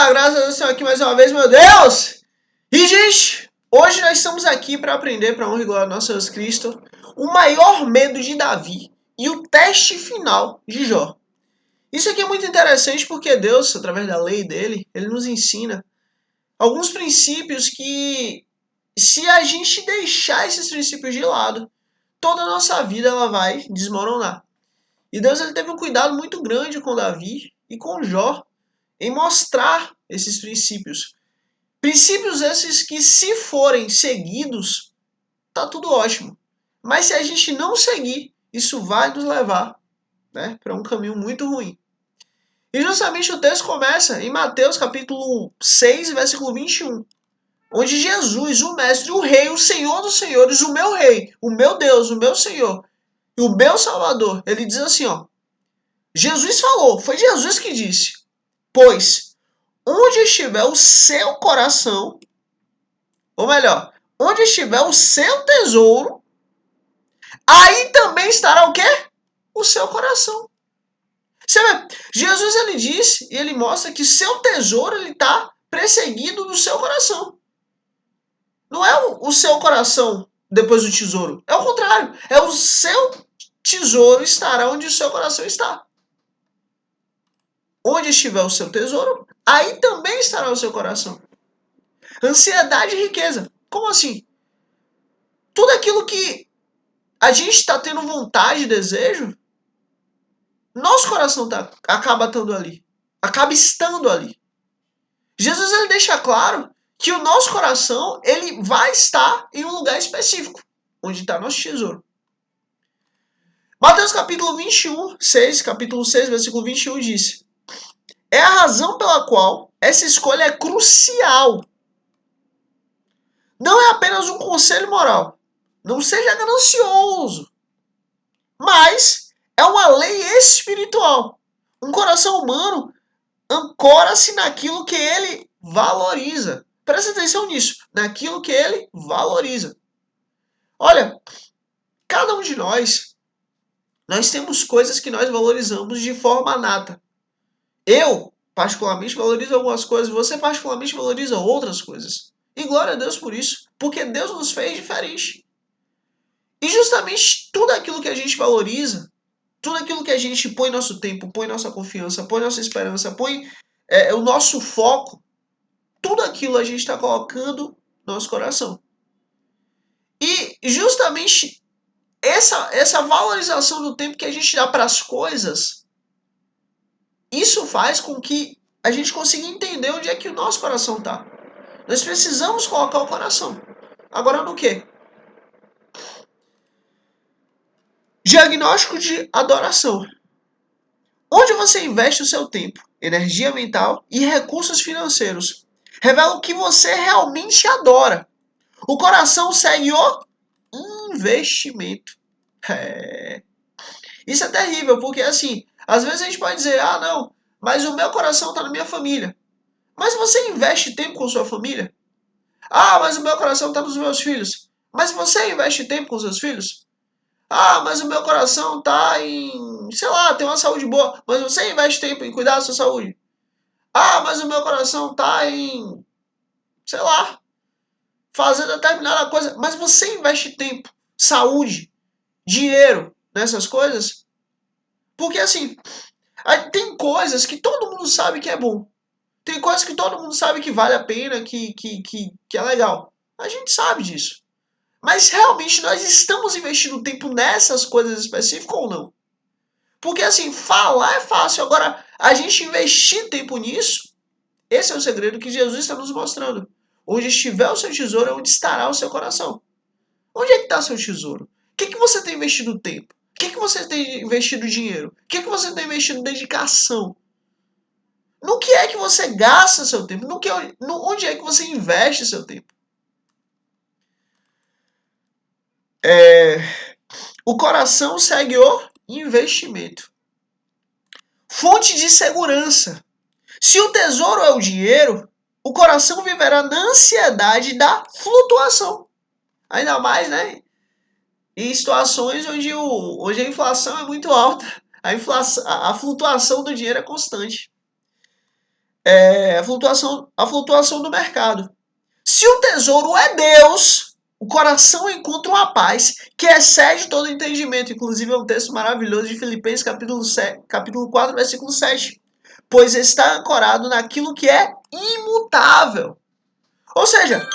graças a Deus, estamos aqui mais uma vez, meu Deus! E, gente, hoje nós estamos aqui para aprender, para honra e glória do nosso Jesus Cristo, o maior medo de Davi e o teste final de Jó. Isso aqui é muito interessante porque Deus, através da lei dele, ele nos ensina alguns princípios que, se a gente deixar esses princípios de lado, toda a nossa vida ela vai desmoronar. E Deus ele teve um cuidado muito grande com Davi e com Jó em mostrar esses princípios. Princípios esses que, se forem seguidos, tá tudo ótimo. Mas se a gente não seguir, isso vai nos levar, né, para um caminho muito ruim. E justamente o texto começa em Mateus capítulo 6, versículo 21. Onde Jesus, o mestre, o rei, o senhor dos senhores, o meu rei, o meu Deus, o meu senhor e o meu salvador, ele diz assim, ó. Jesus falou, foi Jesus que disse, pois onde estiver o seu coração, ou melhor, onde estiver o seu tesouro, aí também estará o quê? O seu coração. Você vê, Jesus ele disse e ele mostra que seu tesouro ele está perseguido no seu coração. Não é o seu coração depois do tesouro. É o contrário. É o seu tesouro estará onde o seu coração está. Onde estiver o seu tesouro, aí também estará o seu coração. Ansiedade e riqueza. Como assim? Tudo aquilo que a gente está tendo vontade e desejo, nosso coração acaba estando ali. Acaba estando ali. Jesus ele deixa claro que o nosso coração ele vai estar em um lugar específico, onde está nosso tesouro. Mateus capítulo 6, versículo 21 diz: é a razão pela qual essa escolha é crucial. Não é apenas um conselho moral. Não seja ganancioso. Mas é uma lei espiritual. Um coração humano ancora-se naquilo que ele valoriza. Presta atenção nisso. Naquilo que ele valoriza. Olha, cada um de nós temos coisas que nós valorizamos de forma nata. Eu, particularmente, valorizo algumas coisas. Você, particularmente, valoriza outras coisas. E glória a Deus por isso. Porque Deus nos fez diferente. E justamente tudo aquilo que a gente valoriza, tudo aquilo que a gente põe nosso tempo, põe nossa confiança, põe nossa esperança, põe o nosso foco, tudo aquilo a gente está colocando no nosso coração. E justamente essa valorização do tempo que a gente dá para as coisas, isso faz com que a gente consiga entender onde é que o nosso coração está. Nós precisamos colocar o coração. Agora no quê? Diagnóstico de adoração. Onde você investe o seu tempo, energia mental e recursos financeiros revela o que você realmente adora. O coração segue o investimento. Isso é terrível, porque assim, às vezes a gente pode dizer, ah não, mas o meu coração está na minha família. Mas você investe tempo com sua família? Ah, mas o meu coração está nos meus filhos. Mas você investe tempo com seus filhos? Ah, mas o meu coração tá em, sei lá, tem uma saúde boa. Mas você investe tempo em cuidar da sua saúde. Ah, mas o meu coração tá em, sei lá, fazer determinada coisa. Mas você investe tempo, saúde, dinheiro nessas coisas? Porque assim, tem coisas que todo mundo sabe que é bom. Tem coisas que todo mundo sabe que vale a pena, que é legal. A gente sabe disso. Mas realmente nós estamos investindo tempo nessas coisas específicas ou não? Porque assim, falar é fácil. Agora, a gente investir tempo nisso, esse é o segredo que Jesus está nos mostrando. Onde estiver o seu tesouro é onde estará o seu coração. Onde é que está o seu tesouro? O que você tem investido tempo? O que você tem investido dinheiro? O que você tem investido dedicação? No que é que você gasta seu tempo? Onde é que você investe seu tempo? O coração segue o investimento. Fonte de segurança. Se o tesouro é o dinheiro, o coração viverá na ansiedade da flutuação. Ainda mais, né? Em situações onde a inflação é muito alta. A flutuação do dinheiro é constante. a flutuação do mercado. Se o tesouro é Deus, o coração encontra uma paz que excede todo entendimento. Inclusive é um texto maravilhoso de Filipenses capítulo 4, versículo 7. Pois está ancorado naquilo que é imutável. Ou seja,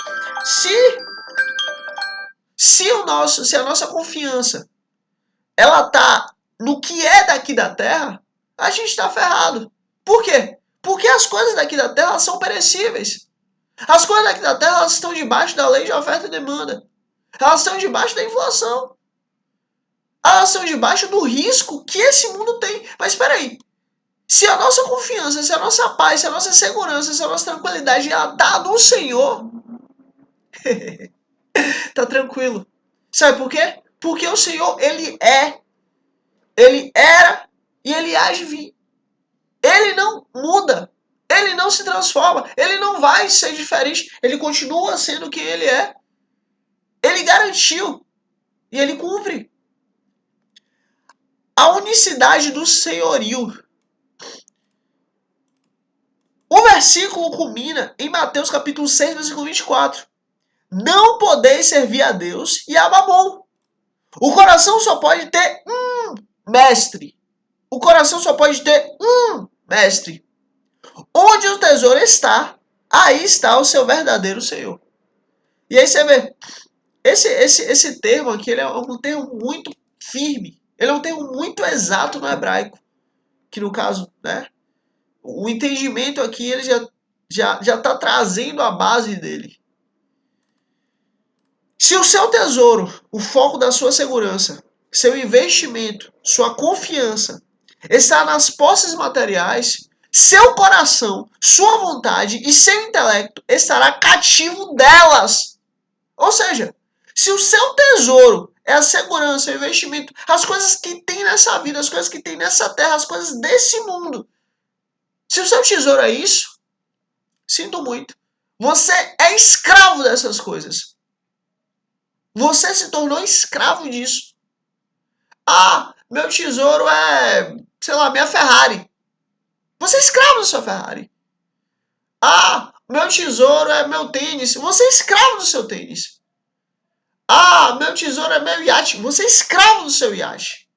se a nossa confiança ela tá no que é daqui da terra, a gente está ferrado. Por quê? Porque as coisas daqui da terra são perecíveis. As coisas daqui da terra elas estão debaixo da lei de oferta e demanda. Elas estão debaixo da inflação. Elas estão debaixo do risco que esse mundo tem. Mas espera aí. Se a nossa confiança, se a nossa paz, se a nossa segurança, se a nossa tranquilidade ela tá no Senhor, tá tranquilo. Sabe por quê? Porque o Senhor, Ele era e Ele há de vir. Ele não muda. Ele não se transforma. Ele não vai ser diferente. Ele continua sendo quem Ele é. Ele garantiu e Ele cumpre. A unicidade do senhorio. O versículo culmina em Mateus capítulo 6, versículo 24. Não podeis servir a Deus e a Mamon. O coração só pode ter um mestre. O coração só pode ter um mestre. Onde o tesouro está, aí está o seu verdadeiro Senhor. E aí você vê, esse termo aqui ele é um termo muito firme. Ele é um termo muito exato no hebraico. Que no caso, né? O entendimento aqui ele já está trazendo a base dele. Se o seu tesouro, o foco da sua segurança, seu investimento, sua confiança está nas posses materiais, seu coração, sua vontade e seu intelecto estará cativo delas. Ou seja, se o seu tesouro é a segurança, o investimento, as coisas que tem nessa vida, as coisas que tem nessa terra, as coisas desse mundo, se o seu tesouro é isso, sinto muito. Você é escravo dessas coisas. Você se tornou escravo disso. Ah, meu tesouro é, sei lá, minha Ferrari. Você é escravo da sua Ferrari. Ah, meu tesouro é meu tênis. Você é escravo do seu tênis. Ah, meu tesouro é meu iate. Você é escravo do seu iate.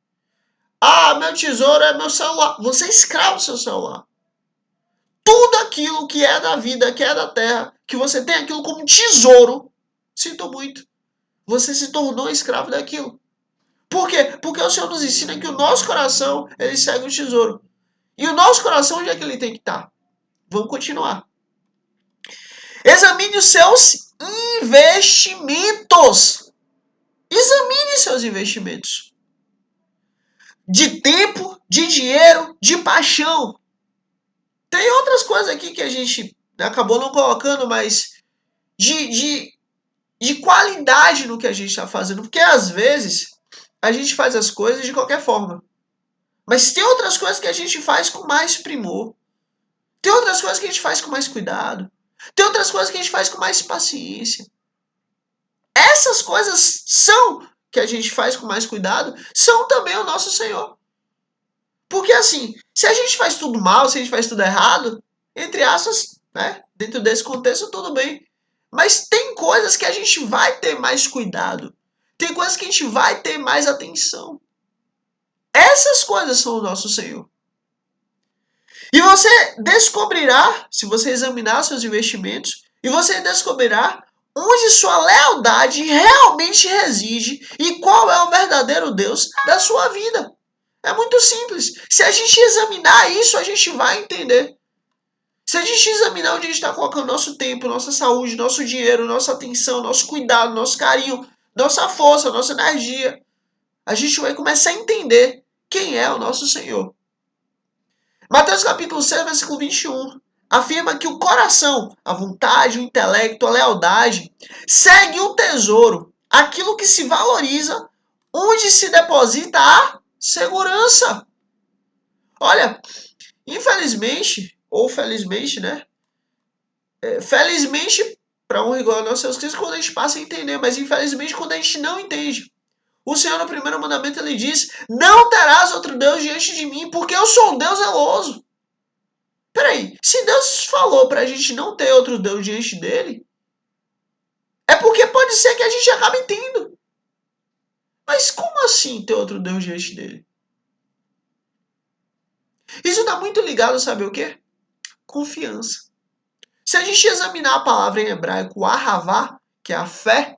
Ah, meu tesouro é meu celular. Você é escravo do seu celular. Tudo aquilo que é da vida, que é da terra, que você tem aquilo como tesouro, sinto muito. Você se tornou escravo daquilo. Por quê? Porque o Senhor nos ensina que o nosso coração, ele segue o tesouro. E o nosso coração, onde é que ele tem que estar? Vamos continuar. Examine os seus investimentos. Examine seus investimentos. De tempo, de dinheiro, de paixão. Tem outras coisas aqui que a gente acabou não colocando, mas de qualidade no que a gente está fazendo. Porque às vezes a gente faz as coisas de qualquer forma. Mas tem outras coisas que a gente faz com mais primor. Tem outras coisas que a gente faz com mais cuidado. Tem outras coisas que a gente faz com mais paciência. Essas coisas que a gente faz com mais cuidado, são também o nosso Senhor. Porque assim, se a gente faz tudo mal, se a gente faz tudo errado, entre aspas, né, dentro desse contexto, tudo bem. Mas tem coisas que a gente vai ter mais cuidado. Tem coisas que a gente vai ter mais atenção. Essas coisas são o nosso Senhor. E você descobrirá, se você examinar seus investimentos, e você descobrirá onde sua lealdade realmente reside e qual é o verdadeiro Deus da sua vida. É muito simples. Se a gente examinar isso, a gente vai entender. Se a gente examinar onde a gente está colocando nosso tempo, nossa saúde, nosso dinheiro, nossa atenção, nosso cuidado, nosso carinho, nossa força, nossa energia, a gente vai começar a entender quem é o nosso Senhor. Mateus capítulo 6, versículo 21, afirma que o coração, a vontade, o intelecto, a lealdade, segue o tesouro, aquilo que se valoriza, onde se deposita a segurança. Olha, infelizmente, ou felizmente, né? Felizmente, para honra e glória aos seus Cristo, quando a gente passa a entender, mas infelizmente quando a gente não entende. O Senhor no primeiro mandamento ele diz, não terás outro Deus diante de mim, porque eu sou um Deus zeloso. Peraí, aí, se Deus falou pra gente não ter outro Deus diante dele, é porque pode ser que a gente acabe tendo. Mas como assim ter outro Deus diante dele? Isso está muito ligado, sabe o quê? Confiança. Se a gente examinar a palavra em hebraico, ahavá, que é a fé,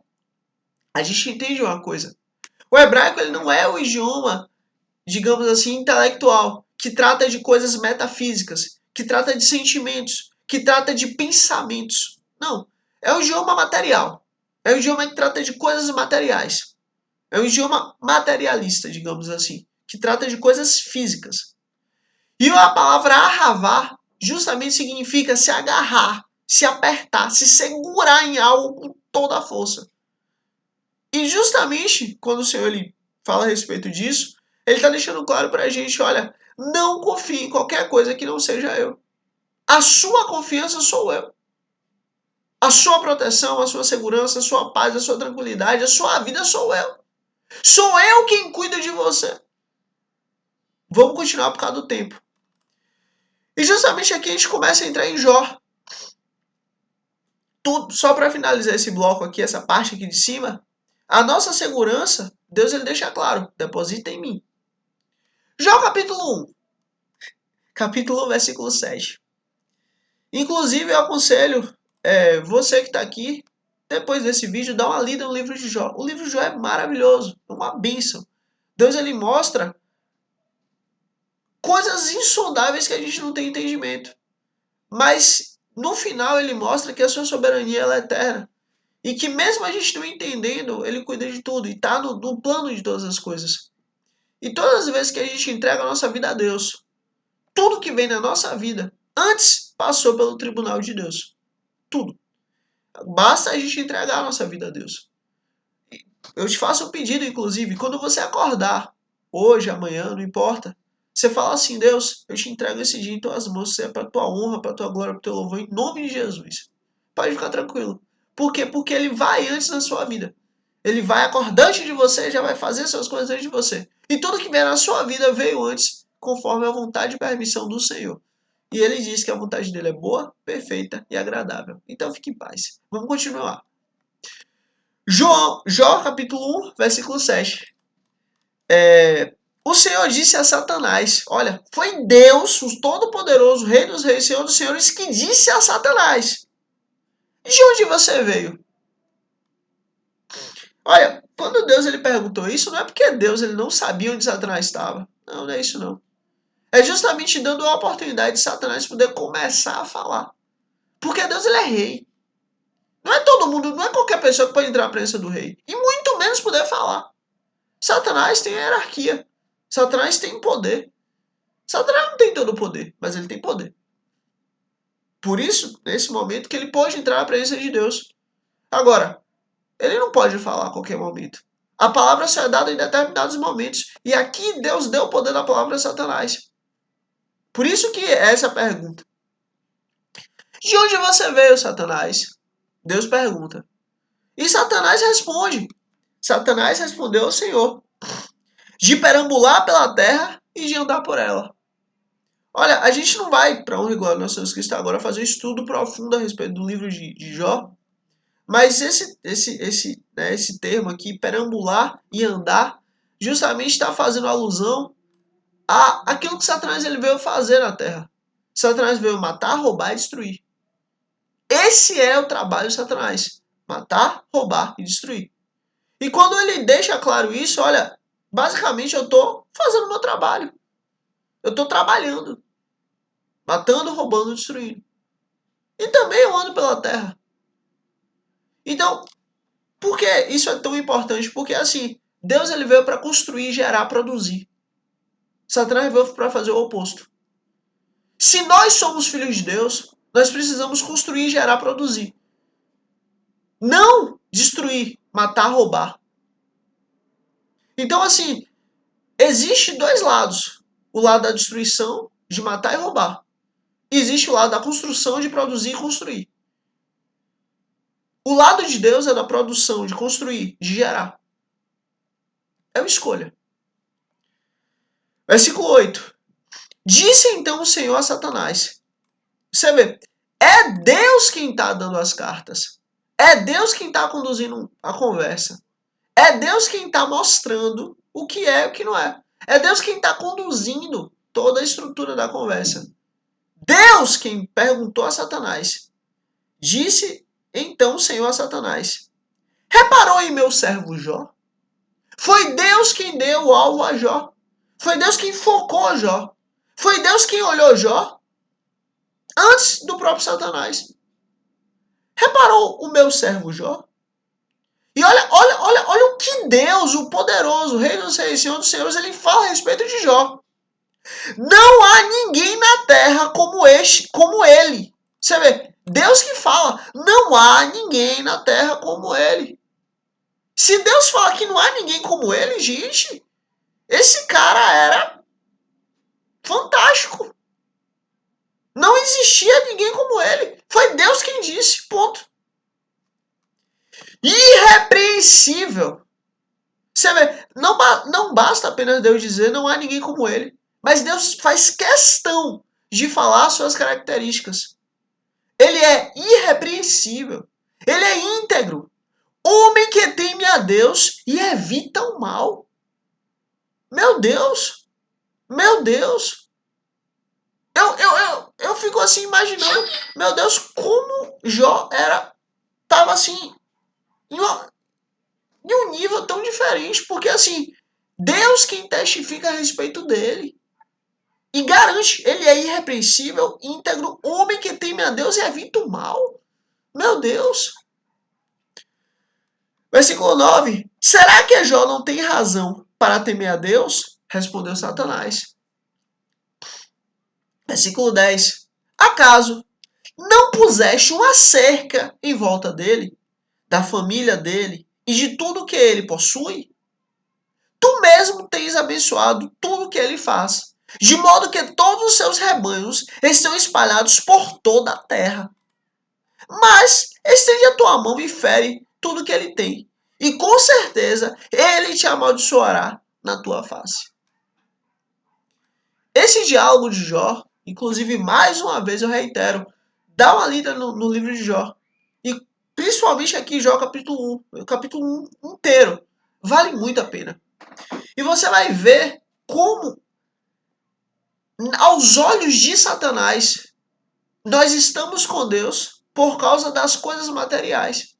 a gente entende uma coisa. O hebraico ele não é o idioma, digamos assim, intelectual, que trata de coisas metafísicas, que trata de sentimentos, que trata de pensamentos. Não. É o idioma material. É o idioma que trata de coisas materiais. É um idioma materialista, digamos assim, que trata de coisas físicas. E a palavra ahavá justamente significa se agarrar, se apertar, se segurar em algo com toda a força. E justamente quando o Senhor ele fala a respeito disso, ele está deixando claro para a gente, olha, não confie em qualquer coisa que não seja eu. A sua confiança sou eu. A sua proteção, a sua segurança, a sua paz, a sua tranquilidade, a sua vida sou eu. Sou eu quem cuida de você. Vamos continuar por causa do tempo. E justamente aqui a gente começa a entrar em Jó. Tudo, só para finalizar esse bloco aqui, essa parte aqui de cima, a nossa segurança, Deus ele deixa claro, deposita em mim. Jó capítulo 1, capítulo 1, versículo 7. Inclusive eu aconselho você que está aqui, depois desse vídeo, dá uma lida no livro de Jó. O livro de Jó é maravilhoso, é uma bênção. Deus ele mostra coisas insondáveis que a gente não tem entendimento. Mas no final ele mostra que a sua soberania ela é eterna. E que mesmo a gente não entendendo, ele cuida de tudo. E está no plano de todas as coisas. E todas as vezes que a gente entrega a nossa vida a Deus, tudo que vem na nossa vida, antes passou pelo tribunal de Deus. Tudo. Basta a gente entregar a nossa vida a Deus. Eu te faço um pedido, inclusive, quando você acordar, hoje, amanhã, não importa, você fala assim, Deus, eu te entrego esse dia em tuas mãos, é para tua honra, para tua glória, para teu louvor, em nome de Jesus. Pode ficar tranquilo. Por quê? Porque ele vai antes na sua vida. Ele vai acordar antes de você, já vai fazer suas coisas antes de você. E tudo que vier na sua vida veio antes, conforme a vontade e permissão do Senhor. E ele diz que a vontade dele é boa, perfeita e agradável. Então fique em paz. Vamos continuar. Jó capítulo 1, versículo 7. O Senhor disse a Satanás, olha, foi Deus, o Todo-Poderoso, Rei dos Reis, Senhor dos Senhores, que disse a Satanás, de onde você veio? Olha, quando Deus ele perguntou isso, não é porque Deus ele não sabia onde Satanás estava. Não, não é isso não. É justamente dando a oportunidade de Satanás poder começar a falar. Porque Deus ele é rei. Não é todo mundo, não é qualquer pessoa que pode entrar na presença do rei. E muito menos poder falar. Satanás tem hierarquia. Satanás tem poder. Satanás não tem todo o poder, mas ele tem poder. Por isso, nesse momento, que ele pode entrar na presença de Deus. Agora, ele não pode falar a qualquer momento. A palavra só é dada em determinados momentos. E aqui Deus deu o poder da palavra a Satanás. Por isso que é essa pergunta. De onde você veio, Satanás? Deus pergunta. E Satanás responde. Satanás respondeu ao Senhor. De perambular pela terra e de andar por ela. Olha, a gente não vai, para honra e glória do nosso Deus Cristo, agora fazer um estudo profundo a respeito do livro de Jó. Mas esse termo aqui, perambular e andar, justamente está fazendo alusão àquilo que Satanás ele veio fazer na terra. Satanás veio matar, roubar e destruir. Esse é o trabalho de Satanás. Matar, roubar e destruir. E quando ele deixa claro isso, olha, basicamente eu estou fazendo o meu trabalho. Eu estou trabalhando. Matando, roubando, destruindo. E também eu ando pela terra. Então, por que isso é tão importante? Porque assim, Deus ele veio para construir, gerar, produzir. Satanás veio para fazer o oposto. Se nós somos filhos de Deus, nós precisamos construir, gerar, produzir. Não destruir, matar, roubar. Então assim, existe dois lados. O lado da destruição, de matar e roubar. E existe o lado da construção, de produzir e construir. O lado de Deus é da produção, de construir, de gerar. É uma escolha. Versículo 8. Disse então o Senhor a Satanás. Você vê, é Deus quem está dando as cartas. É Deus quem está conduzindo a conversa. É Deus quem está mostrando o que é e o que não é. É Deus quem está conduzindo toda a estrutura da conversa. Deus quem perguntou a Satanás. Disse então o Senhor a Satanás: reparou em meu servo Jó? Foi Deus quem deu o alvo a Jó. Foi Deus quem focou Jó. Foi Deus quem olhou Jó antes do próprio Satanás. Reparou o meu servo Jó? E olha o que Deus, o poderoso, o Rei dos Reis, Senhor dos Senhores, ele fala a respeito de Jó. Não há ninguém na terra como ele. Você vê, Deus que fala, não há ninguém na terra como ele. Se Deus fala que não há ninguém como ele, gente, esse cara era fantástico. Não existia ninguém como ele. Foi Deus quem disse, ponto. Irrepreensível. Você vê, não basta apenas Deus dizer não há ninguém como ele. Mas Deus faz questão de falar suas características. Ele é irrepreensível. Ele é íntegro. Homem que teme a Deus e evita o mal. Meu Deus. Meu Deus. Eu fico assim imaginando. Meu Deus, como Jó estava assim em um nível tão diferente. Porque assim, Deus quem testifica a respeito dele. E garante, ele é irrepreensível, íntegro, homem que teme a Deus e evita o mal. Meu Deus. Versículo 9. Será que Jó não tem razão para temer a Deus? Respondeu Satanás. Versículo 10. Acaso não puseste uma cerca em volta dele, da família dele e de tudo que ele possui? Tu mesmo tens abençoado tudo que ele faz, de modo que todos os seus rebanhos estão espalhados por toda a terra. Mas estende a tua mão e fere tudo que ele tem, e com certeza ele te amaldiçoará na tua face. Esse diálogo de Jó, inclusive mais uma vez eu reitero, dá uma lida no livro de Jó. E principalmente aqui Jó capítulo 1, o capítulo 1 inteiro. Vale muito a pena. E você vai ver como, aos olhos de Satanás, nós estamos com Deus por causa das coisas materiais.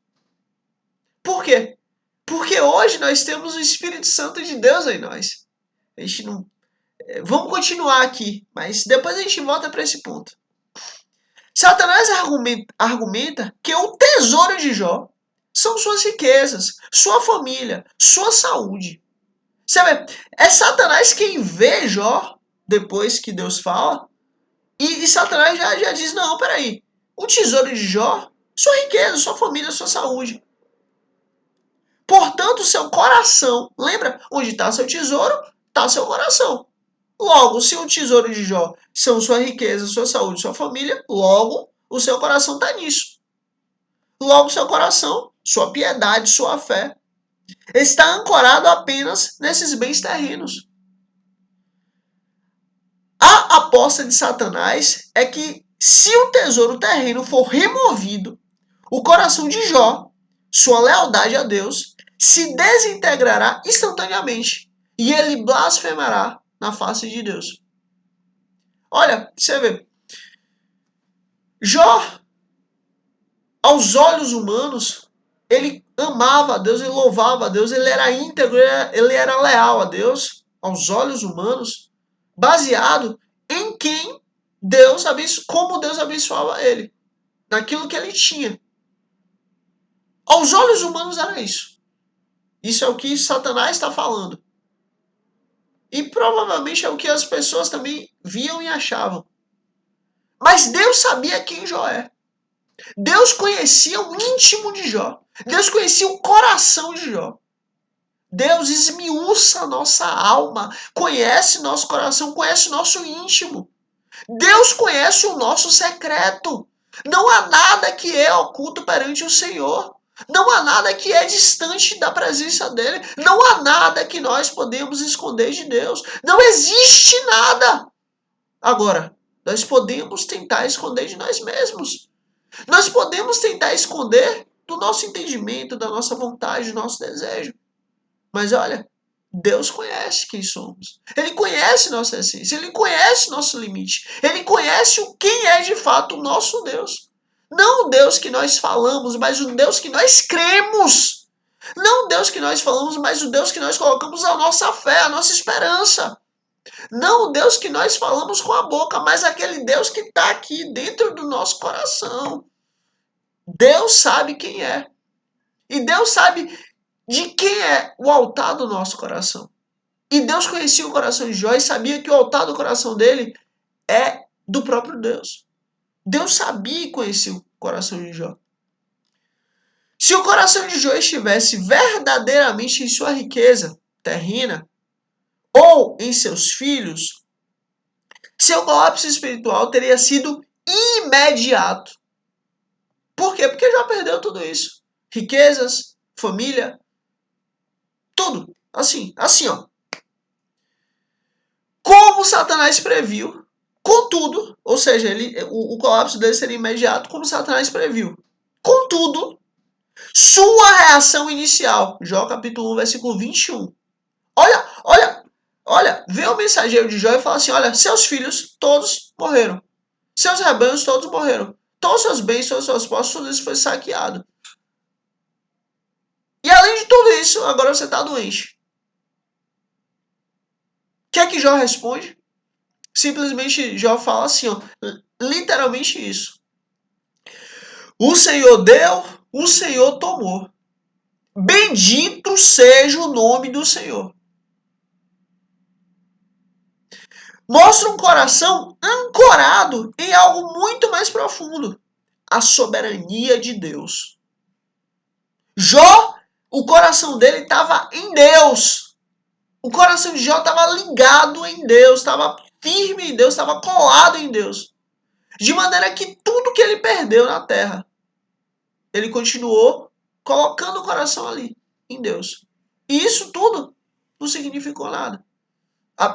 Por quê? Porque hoje nós temos o Espírito Santo de Deus em nós. A gente não... Vamos continuar aqui, mas depois a gente volta para esse ponto. Satanás argumenta que o tesouro de Jó são suas riquezas, sua família, sua saúde. Você vê, é Satanás quem vê Jó depois que Deus fala, e Satanás já diz, não, peraí, o tesouro de Jó, sua riqueza, sua família, sua saúde. Portanto, seu coração, lembra? Onde está seu tesouro, está seu coração. Logo, se o tesouro de Jó são sua riqueza, sua saúde, sua família, logo o seu coração está nisso. Logo, seu coração, sua piedade, sua fé, está ancorado apenas nesses bens terrenos. A aposta de Satanás é que se o tesouro terreno for removido, o coração de Jó, sua lealdade a Deus, se desintegrará instantaneamente e ele blasfemará na face de Deus. Olha, você vê, Jó, aos olhos humanos, ele amava a Deus, ele louvava a Deus, ele era íntegro, ele era leal a Deus, aos olhos humanos, baseado em quem Deus como Deus abençoava ele, naquilo que ele tinha. Aos olhos humanos era isso. Isso é o que Satanás está falando. E provavelmente é o que as pessoas também viam e achavam. Mas Deus sabia quem Jó é. Deus conhecia o íntimo de Jó. Deus conhecia o coração de Jó. Deus esmiuça a nossa alma, conhece nosso coração, conhece nosso íntimo. Deus conhece o nosso secreto. Não há nada que é oculto perante o Senhor. Não há nada que é distante da presença dele. Não há nada que nós podemos esconder de Deus. Não existe nada. Agora, Nós podemos tentar esconder de nós mesmos. Nós podemos tentar esconder do nosso entendimento, da nossa vontade, do nosso desejo. Mas olha, Deus conhece quem somos. Ele conhece nossa essência. Ele conhece nosso limite. Ele conhece quem é de fato o nosso Deus. Não o Deus que nós falamos, mas o Deus que nós cremos. Não o Deus que nós falamos, mas o Deus que nós colocamos a nossa fé, a nossa esperança. Não o Deus que nós falamos com a boca, mas aquele Deus que está aqui dentro do nosso coração. Deus sabe quem é. E Deus sabe de quem é o altar do nosso coração. E Deus conhecia o coração de Jó e sabia que o altar do coração dele é do próprio Deus. Deus sabia e conhecia o coração de Jó. Se o coração de Jó estivesse verdadeiramente em sua riqueza terrena, ou em seus filhos, seu colapso espiritual teria sido imediato. Por quê? Porque Jó perdeu tudo isso. Riquezas, família, tudo. Assim, ó. Como Satanás previu, contudo, ou seja, o colapso dele seria imediato, como Satanás previu. Contudo, sua reação inicial, Jó capítulo 1, versículo 21. Olha, vê o mensageiro de Jó e fala assim, olha, seus filhos todos morreram. Seus rebanhos todos morreram. Todos os seus bens, todos os seus postos, tudo isso foi saqueado. E além de tudo isso, agora você está doente. O que é que Jó responde? Simplesmente Jó fala assim, ó, literalmente isso. O Senhor deu, o Senhor tomou. Bendito seja o nome do Senhor. Mostra um coração ancorado em algo muito mais profundo. A soberania de Deus. Jó, o coração dele estava em Deus. O coração de Jó estava ligado em Deus, estava firme em Deus, estava colado em Deus. De maneira que tudo que ele perdeu na terra, ele continuou colocando o coração ali, em Deus. E isso tudo não significou nada.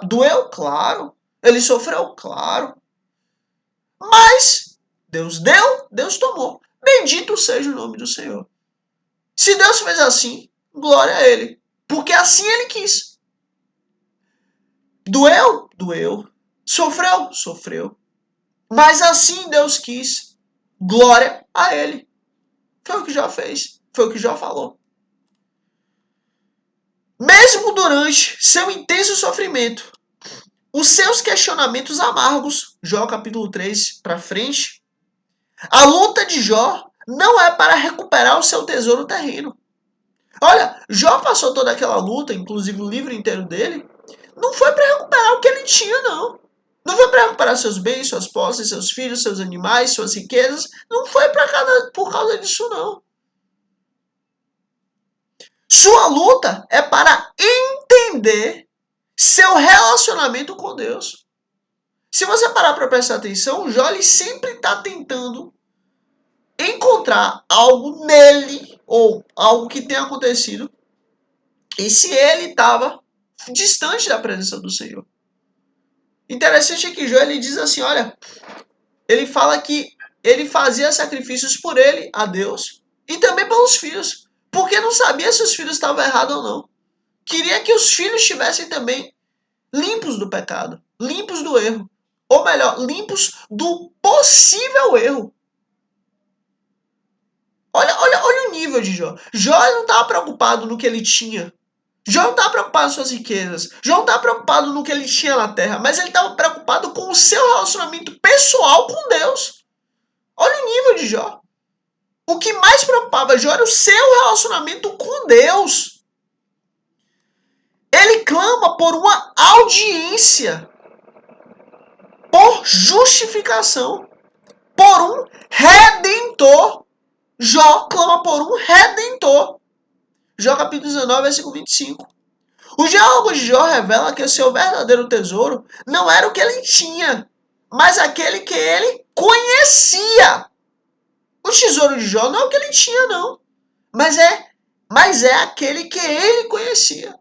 Doeu? Claro. Ele sofreu? Claro. Mas Deus deu, Deus tomou. Bendito seja o nome do Senhor. Se Deus fez assim, glória a Ele. Porque assim Ele quis. Doeu? Doeu. Sofreu? Sofreu. Mas assim Deus quis. Glória a Ele. Foi o que Jó fez. Foi o que Jó falou. Mesmo durante seu intenso sofrimento, os seus questionamentos amargos, Jó capítulo 3 para frente, a luta de Jó não é para recuperar o seu tesouro terreno. Olha, Jó passou toda aquela luta, inclusive o livro inteiro dele, não foi para recuperar o que ele tinha, não. Não foi para recuperar seus bens, suas posses, seus filhos, seus animais, suas riquezas. Não foi por causa disso, não. Sua luta é para entender seu relacionamento com Deus. Se você parar para prestar atenção, Jó ele sempre está tentando encontrar algo nele, ou algo que tenha acontecido, e se ele estava distante da presença do Senhor. Interessante é que Jó ele diz assim, olha, ele fala que ele fazia sacrifícios por ele, a Deus, e também pelos filhos, porque não sabia se os filhos estavam errados ou não. Queria que os filhos estivessem também limpos do pecado, limpos do erro, ou melhor, limpos do possível erro. Olha o nível de Jó. Jó não estava preocupado no que ele tinha. Jó não estava preocupado com suas riquezas. Jó não estava preocupado no que ele tinha na terra. Mas ele estava preocupado com o seu relacionamento pessoal com Deus. Olha o nível de Jó. O que mais preocupava Jó era o seu relacionamento com Deus. Ele clama por uma audiência, por justificação, por um redentor. Jó clama por um redentor. Jó capítulo 19, versículo 25. O diálogo de Jó revela que o seu verdadeiro tesouro não era o que ele tinha, mas aquele que ele conhecia. O tesouro de Jó não é o que ele tinha, não. Mas é aquele que ele conhecia.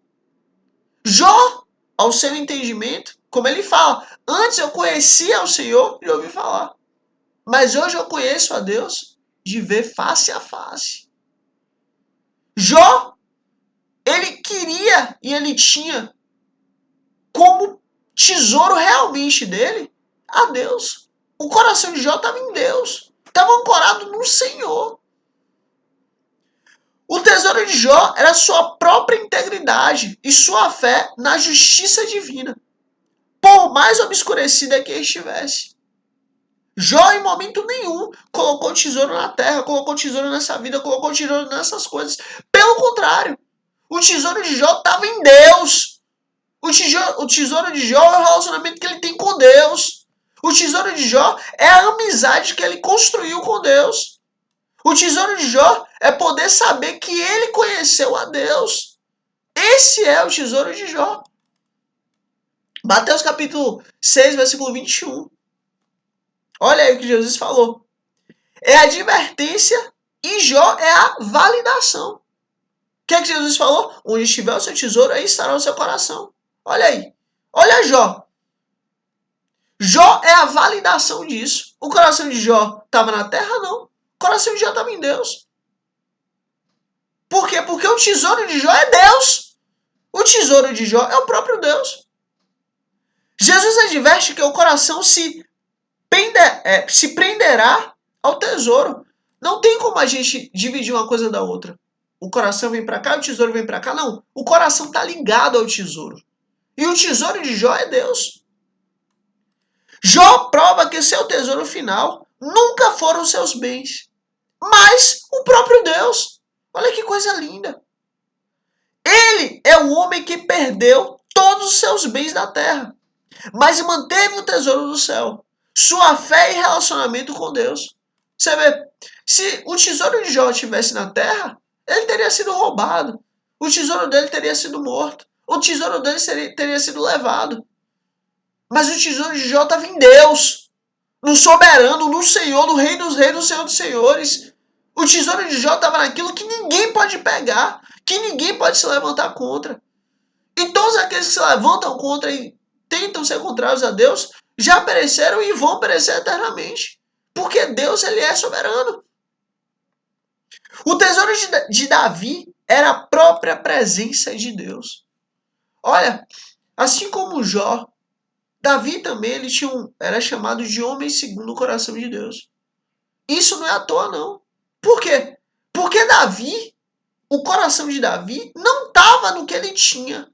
Jó, ao seu entendimento, como ele fala, Antes eu conhecia o Senhor de ouvir falar. Mas hoje eu conheço a Deus de ver face a face. Jó, ele queria e ele tinha como tesouro realmente dele a Deus. O coração de Jó estava em Deus. Estava ancorado no Senhor. O tesouro de Jó era sua própria integridade e sua fé na justiça divina, por mais obscurecida que estivesse. Jó, em momento nenhum, colocou tesouro na terra, colocou tesouro nessa vida, colocou tesouro nessas coisas. Pelo contrário, o tesouro de Jó estava em Deus. O tesouro de Jó é o relacionamento que ele tem com Deus. O tesouro de Jó é a amizade que ele construiu com Deus. O tesouro de Jó é poder saber que ele conheceu a Deus. Esse é o tesouro de Jó. Mateus capítulo 6, versículo 21. Olha aí o que Jesus falou. É a advertência e Jó é a validação. O que é que Jesus falou? Onde estiver o seu tesouro, aí estará o seu coração. Olha aí. Olha Jó. Jó é a validação disso. O coração de Jó estava na terra? Não. O coração de Jó estava em Deus. Por quê? Porque o tesouro de Jó é Deus. O tesouro de Jó é o próprio Deus. Jesus adverte que o coração se prenderá ao tesouro. Não tem como a gente dividir uma coisa da outra. O coração vem para cá, o tesouro vem para cá. Não. O coração está ligado ao tesouro. E o tesouro de Jó é Deus. Jó prova que seu tesouro final nunca foram seus bens, mas o próprio Deus. Olha que coisa linda. Ele é o homem que perdeu todos os seus bens da terra, mas manteve o tesouro do céu. Sua fé e relacionamento com Deus. Você vê, se o tesouro de Jó estivesse na terra, ele teria sido roubado. O tesouro dele teria sido morto. O tesouro dele teria sido levado. Mas o tesouro de Jó estava em Deus. No soberano, no Senhor, no Rei dos Reis, no Senhor dos Senhores. O tesouro de Jó estava naquilo que ninguém pode pegar, que ninguém pode se levantar contra. E todos aqueles que se levantam contra e tentam ser contrários a Deus, já pereceram e vão perecer eternamente. Porque Deus, ele é soberano. O tesouro de Davi era a própria presença de Deus. Olha, assim como Jó, Davi também era chamado de homem segundo o coração de Deus. Isso não é à toa, não. Por quê? Porque Davi, o coração de Davi, não estava no que ele tinha.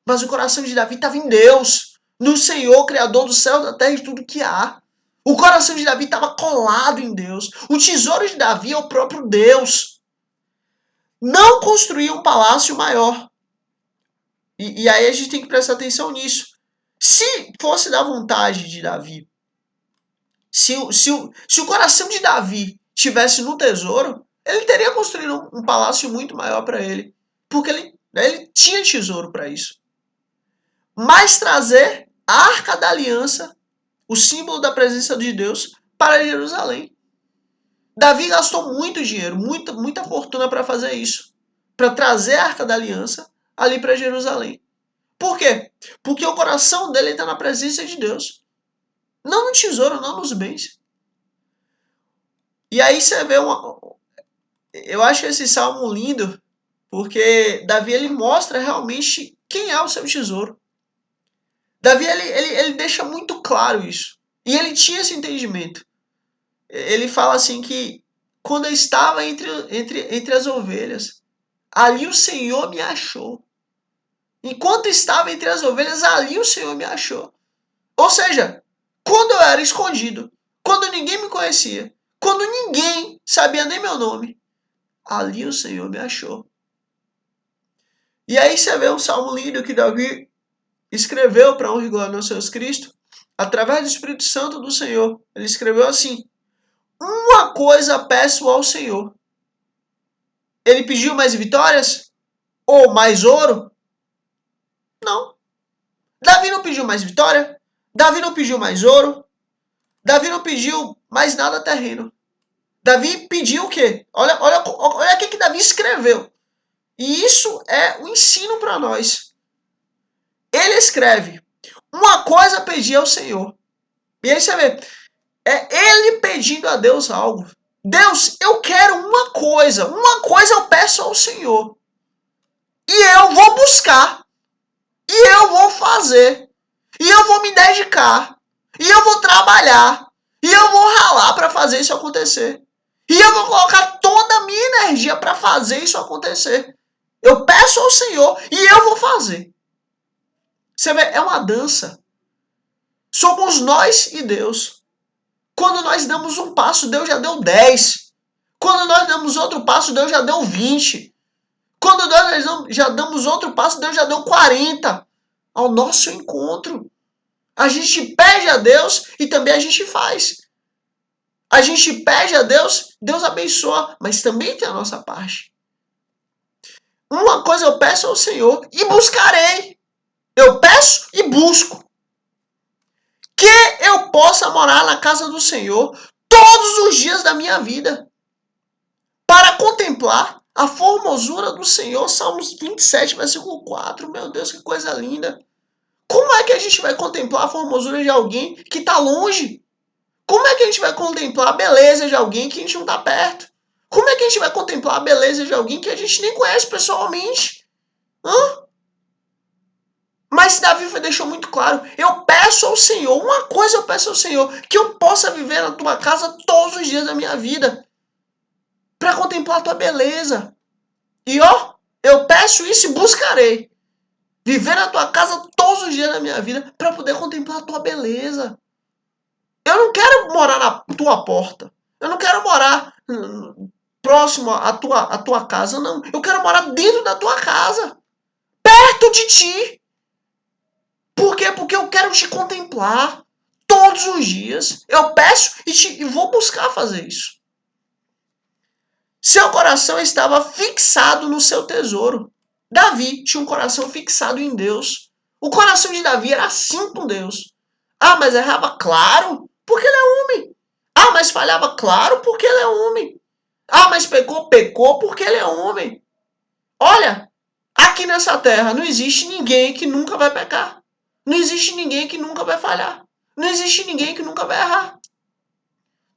Mas o coração de Davi estava em Deus, no Senhor, Criador do céu, da terra e de tudo que há. O coração de Davi estava colado em Deus. O tesouro de Davi é o próprio Deus. Não construía um palácio maior. E aí a gente tem que prestar atenção nisso. Se fosse da vontade de Davi, se o coração de Davi tivesse no tesouro, ele teria construído um palácio muito maior para ele. Porque ele tinha tesouro para isso. Mas trazer a Arca da Aliança, o símbolo da presença de Deus, para Jerusalém. Davi gastou muito dinheiro, muita fortuna para fazer isso. Para trazer a Arca da Aliança ali para Jerusalém. Por quê? Porque o coração dele está na presença de Deus. Não no tesouro, não nos bens. E aí você vê eu acho esse salmo lindo, porque Davi ele mostra realmente quem é o seu tesouro. Davi ele deixa muito claro isso. E ele tinha esse entendimento. Ele fala assim que quando eu estava entre as ovelhas, ali o Senhor me achou. Enquanto estava entre as ovelhas, ali o Senhor me achou. Ou seja, quando eu era escondido, quando ninguém me conhecia, quando ninguém sabia nem meu nome, ali o Senhor me achou. E aí você vê um salmo lindo que Davi escreveu para honra e glória ao Senhor Cristo, através do Espírito Santo do Senhor. Ele escreveu assim: uma coisa peço ao Senhor. Ele pediu mais vitórias? Ou mais ouro? Não. Davi não pediu mais vitória. Davi não pediu mais ouro. Davi não pediu mais nada terreno. Davi pediu o quê? Olha o que Davi escreveu. E isso é um ensino para nós. Ele escreve: Uma coisa pedi ao Senhor. E aí você vê, é ele pedindo a Deus algo. Deus, eu quero uma coisa eu peço ao Senhor. E eu vou buscar. E eu vou fazer. E eu vou me dedicar. E eu vou trabalhar. E eu vou ralar para fazer isso acontecer. E eu vou colocar toda a minha energia para fazer isso acontecer. Eu peço ao Senhor e eu vou fazer. Você vê, é uma dança. Somos nós e Deus. Quando nós damos um passo, Deus já deu 10. Quando nós damos outro passo, Deus já deu 20. Quando nós já damos outro passo, Deus já deu 40. Ao nosso encontro. A gente pede a Deus e também a gente faz. A gente pede a Deus, Deus abençoa, mas também tem a nossa parte. Uma coisa eu peço ao Senhor e buscarei. Eu peço e busco. Que eu possa morar na casa do Senhor todos os dias da minha vida. Para contemplar a formosura do Senhor. Salmos 27, versículo 4. Meu Deus, que coisa linda. Como é que a gente vai contemplar a formosura de alguém que está longe? Como é que a gente vai contemplar a beleza de alguém que a gente não está perto? Como é que a gente vai contemplar a beleza de alguém que a gente nem conhece pessoalmente? Mas Davi deixou muito claro, eu peço ao Senhor, uma coisa eu peço ao Senhor, que eu possa viver na tua casa todos os dias da minha vida, para contemplar a tua beleza. E eu peço isso e buscarei, viver na tua casa todos os dias da minha vida, para poder contemplar a tua beleza. Eu não quero morar na tua porta, eu não quero morar próximo à tua casa, não. Eu quero morar dentro da tua casa, perto de ti. Por quê? Porque eu quero te contemplar todos os dias. Eu peço e vou buscar fazer isso. Seu coração estava fixado no seu tesouro. Davi tinha um coração fixado em Deus. O coração de Davi era assim com Deus. Ah, mas errava? Claro, porque ele é homem. Ah, mas falhava? Claro, porque ele é homem. Ah, mas pecou? Pecou porque ele é homem. Olha, aqui nessa terra não existe ninguém que nunca vai pecar. Não existe ninguém que nunca vai falhar. Não existe ninguém que nunca vai errar.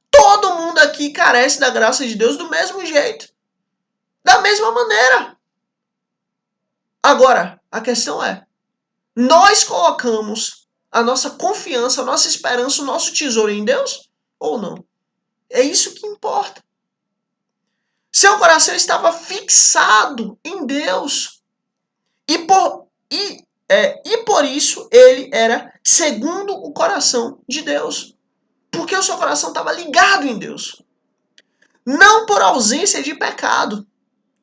Todo mundo aqui carece da graça de Deus do mesmo jeito. Da mesma maneira. Agora, a questão é, nós colocamos a nossa confiança, a nossa esperança, o nosso tesouro em Deus ou não? É isso que importa. Seu coração estava fixado em Deus. E por isso ele era segundo o coração de Deus. Porque o seu coração estava ligado em Deus. Não por ausência de pecado.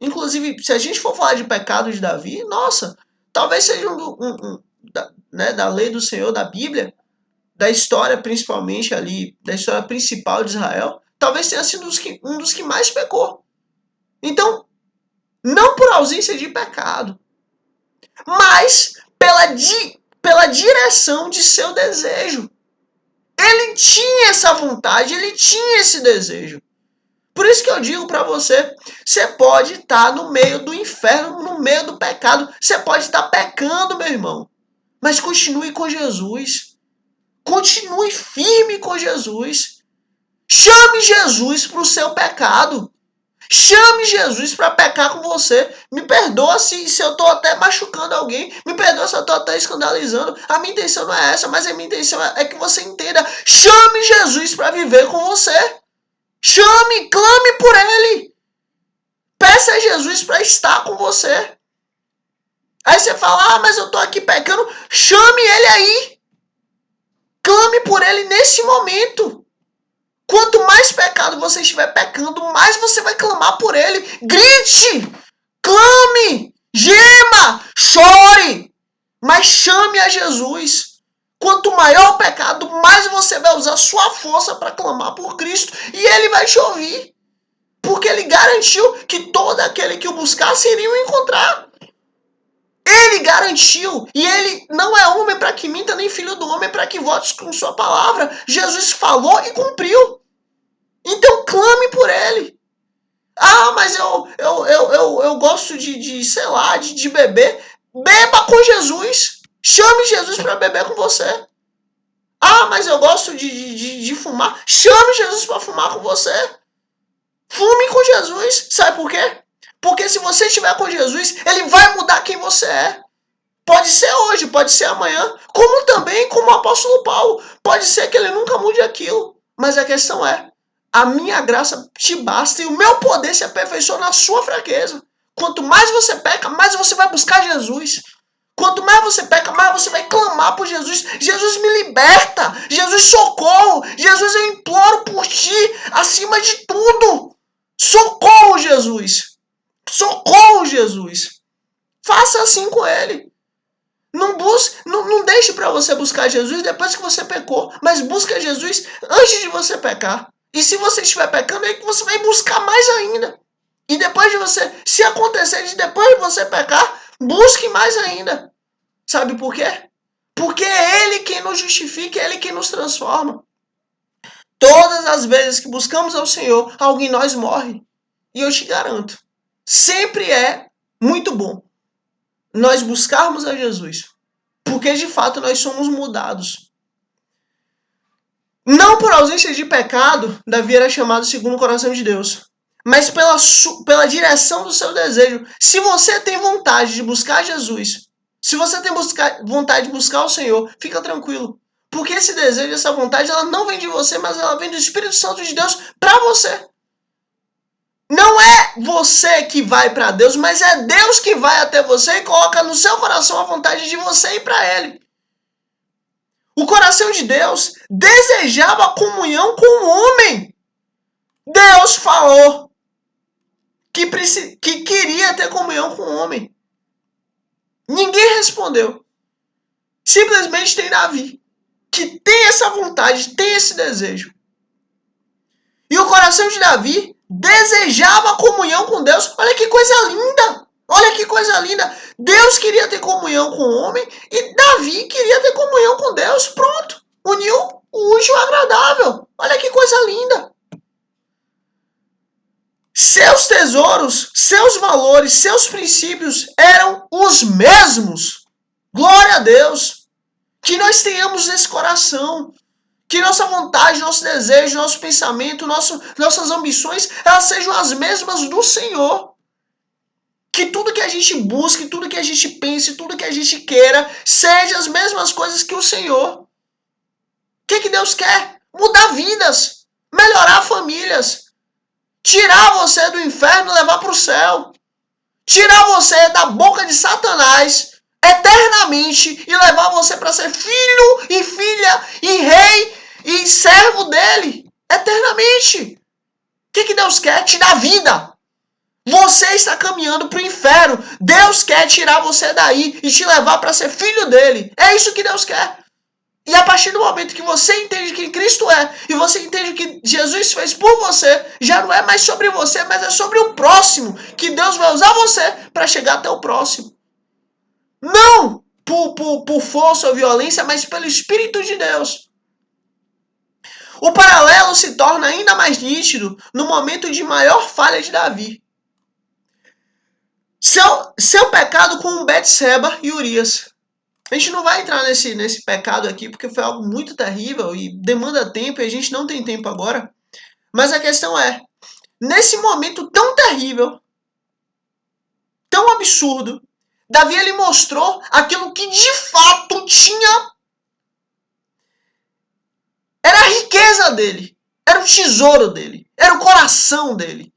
Inclusive, se a gente for falar de pecado de Davi, nossa, talvez seja da lei do Senhor, da Bíblia, da história principalmente ali, da história principal de Israel, talvez tenha sido um dos que mais pecou. Então, não por ausência de pecado, mas pela direção de seu desejo. Ele tinha essa vontade, ele tinha esse desejo. Por isso que eu digo para você, você pode estar no meio do inferno, no meio do pecado, você pode estar pecando, meu irmão, mas continue com Jesus. Continue firme com Jesus. Chame Jesus para o seu pecado. Chame Jesus para pecar com você. Me perdoa se eu estou até machucando alguém. Me perdoa se eu estou até escandalizando. A minha intenção não é essa, mas a minha intenção é que você entenda. Chame Jesus para viver com você. Chame, clame por Ele. Peça a Jesus para estar com você. Aí você fala, mas eu estou aqui pecando. Chame Ele aí. Clame por Ele nesse momento. Quanto mais pecado você estiver pecando, mais você vai clamar por Ele. Grite, clame, gema, chore, mas chame a Jesus. Quanto maior o pecado, mais você vai usar sua força para clamar por Cristo e Ele vai te ouvir. Porque Ele garantiu que todo aquele que o buscasse iria o encontrar. Ele garantiu, e Ele não é homem para que minta, nem filho do homem para que volte com sua palavra. Jesus falou e cumpriu. Então clame por Ele. Ah, mas eu gosto de sei lá, de beber. Beba com Jesus. Chame Jesus para beber com você. Ah, mas eu gosto de fumar. Chame Jesus para fumar com você. Fume com Jesus. Sabe por quê? Porque se você estiver com Jesus, ele vai mudar quem você é. Pode ser hoje, pode ser amanhã. Como também, como o apóstolo Paulo. Pode ser que ele nunca mude aquilo. Mas a questão é, a minha graça te basta e o meu poder se aperfeiçoa na sua fraqueza. Quanto mais você peca, mais você vai buscar Jesus. Quanto mais você peca, mais você vai clamar por Jesus. Jesus me liberta. Jesus socorro. Jesus, eu imploro por ti acima de tudo. Socorro, Jesus. Socorro, Jesus. Faça assim com ele. Não deixe para você buscar Jesus depois que você pecou, mas busque Jesus antes de você pecar. E se você estiver pecando, é que você vai buscar mais ainda. E depois de você, se acontecer de depois de você pecar, busque mais ainda. Sabe por quê? Porque é Ele quem nos justifica, é Ele quem nos transforma. Todas as vezes que buscamos ao Senhor, algo em nós morre. E eu te garanto, sempre é muito bom nós buscarmos a Jesus. Porque de fato nós somos mudados. Não por ausência de pecado, Davi era chamado segundo o coração de Deus. Mas pela direção do seu desejo. Se você tem vontade de buscar Jesus, se você tem vontade de buscar o Senhor, fica tranquilo. Porque esse desejo, essa vontade, ela não vem de você, mas ela vem do Espírito Santo de Deus para você. Não é você que vai para Deus, mas é Deus que vai até você e coloca no seu coração a vontade de você ir para Ele. O coração de Deus desejava comunhão com o homem. Deus falou que queria ter comunhão com o homem. Ninguém respondeu. Simplesmente tem Davi, que tem essa vontade, tem esse desejo. E o coração de Davi desejava comunhão com Deus. Olha que coisa linda! Olha que coisa linda! Deus queria ter comunhão com o homem e Davi queria ter comunhão com Deus. Pronto! Uniu o útil ao agradável. Olha que coisa linda! Seus tesouros, seus valores, seus princípios eram os mesmos. Glória a Deus! Que nós tenhamos esse coração. Que nossa vontade, nosso desejo, nosso pensamento, nossas ambições, elas sejam as mesmas do Senhor. Que tudo que a gente busque, tudo que a gente pense, tudo que a gente queira, seja as mesmas coisas que o Senhor. O que Deus quer? Mudar vidas, melhorar famílias, tirar você do inferno e levar para o céu. Tirar você da boca de Satanás eternamente e levar você para ser filho e filha e rei e servo dele eternamente. O que Deus quer? Te dar vida. Você está caminhando para o inferno. Deus quer tirar você daí e te levar para ser filho dele. É isso que Deus quer. E a partir do momento que você entende quem Cristo é e você entende o que Jesus fez por você, já não é mais sobre você, mas é sobre o próximo, que Deus vai usar você para chegar até o próximo. Não por força ou violência, mas pelo Espírito de Deus. O paralelo se torna ainda mais nítido no momento de maior falha de Davi. Seu pecado com Betseba e Urias. A gente não vai entrar nesse pecado aqui, porque foi algo muito terrível e demanda tempo, e a gente não tem tempo agora. Mas a questão é, nesse momento tão terrível, tão absurdo, Davi ele mostrou aquilo que de fato tinha. Era a riqueza dele, era o tesouro dele, era o coração dele.